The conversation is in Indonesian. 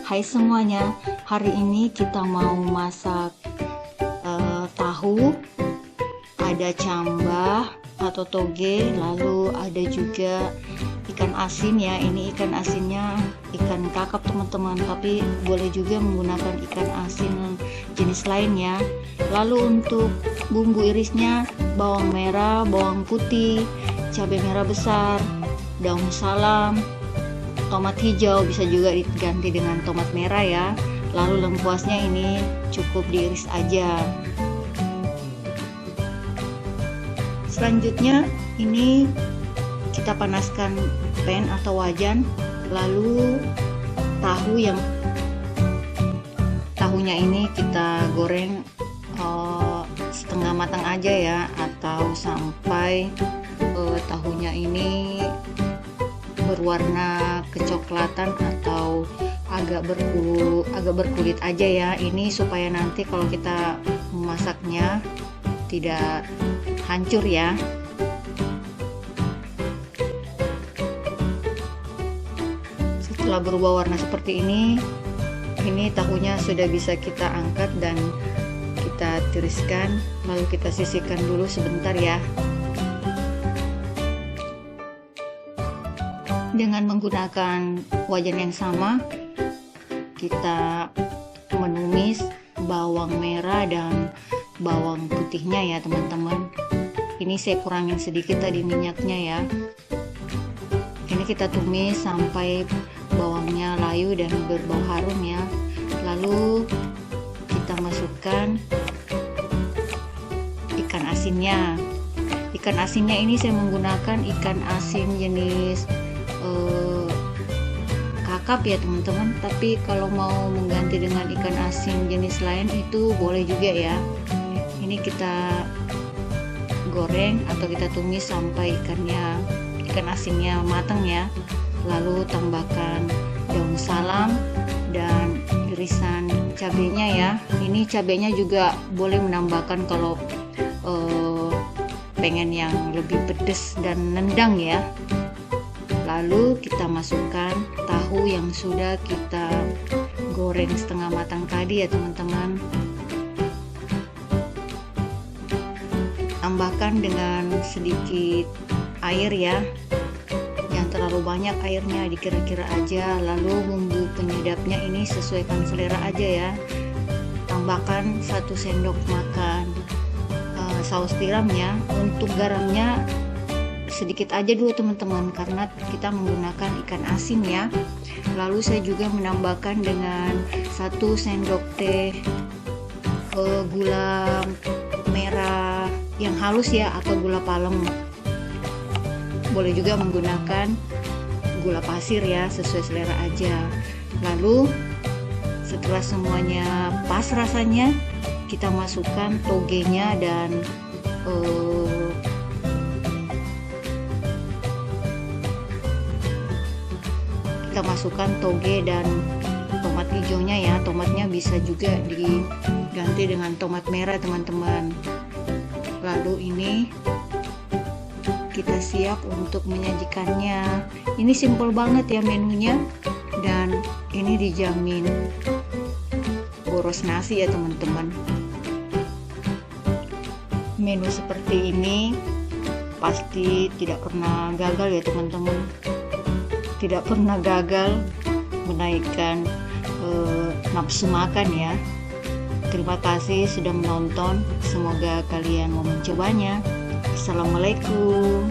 Hai semuanya, hari ini kita mau masak tahu, ada cambah atau toge, lalu ada juga ikan asin ya. Ini ikan asinnya ikan kakap teman-teman, tapi boleh juga menggunakan ikan asin jenis lain ya. Lalu untuk bumbu irisnya, bawang merah, bawang putih, cabai merah besar, daun salam, tomat hijau, bisa juga diganti dengan tomat merah ya. Lalu lengkuasnya ini cukup diiris aja. Selanjutnya ini kita panaskan pan atau wajan, lalu tahunya ini kita goreng setengah matang aja ya, atau sampai tahunya ini berwarna kecoklatan atau agak berkulit aja ya. Ini supaya nanti kalau kita memasaknya tidak hancur ya. Setelah berubah warna seperti ini tahunya sudah bisa kita angkat dan kita tiriskan, lalu kita sisihkan dulu sebentar ya. Dengan menggunakan wajan yang sama, kita menumis bawang merah dan bawang putihnya ya teman-teman. Ini saya kurangin sedikit tadi minyaknya ya. Ini kita tumis sampai bawangnya layu dan berbau harum ya. Lalu kita masukkan ikan asinnya. Ikan asinnya ini saya menggunakan ikan asin jenis kakap ya teman-teman, tapi kalau mau mengganti dengan ikan asin jenis lain itu boleh juga ya. Ini kita goreng atau kita tumis sampai ikan asinnya matang ya. Lalu tambahkan daun salam dan irisan cabenya ya. Ini cabenya juga boleh menambahkan kalau pengen yang lebih pedas dan nendang ya. Lalu kita masukkan tahu yang sudah kita goreng setengah matang tadi ya teman-teman. Tambahkan dengan sedikit air ya, jangan terlalu banyak airnya, dikira-kira aja. Lalu bumbu penyedapnya ini sesuaikan selera aja ya. Tambahkan 1 sendok makan saus tiramnya. Untuk garamnya sedikit aja dulu teman-teman, karena kita menggunakan ikan asin ya. Lalu saya juga menambahkan dengan 1 sendok teh gula merah yang halus ya, atau gula palem. Boleh juga menggunakan gula pasir ya, sesuai selera aja. Lalu setelah semuanya pas rasanya, kita masukkan togenya dan kita masukkan toge dan tomat hijaunya ya. Tomatnya bisa juga diganti dengan tomat merah teman-teman. Lalu ini kita siap untuk menyajikannya. Ini simple banget ya menunya, dan ini dijamin boros nasi ya teman-teman. Menu seperti ini pasti tidak pernah gagal ya teman-teman. Tidak pernah gagal menaikkan nafsu makan ya. Terima kasih sudah menonton. Semoga kalian mau mencobanya. Assalamualaikum.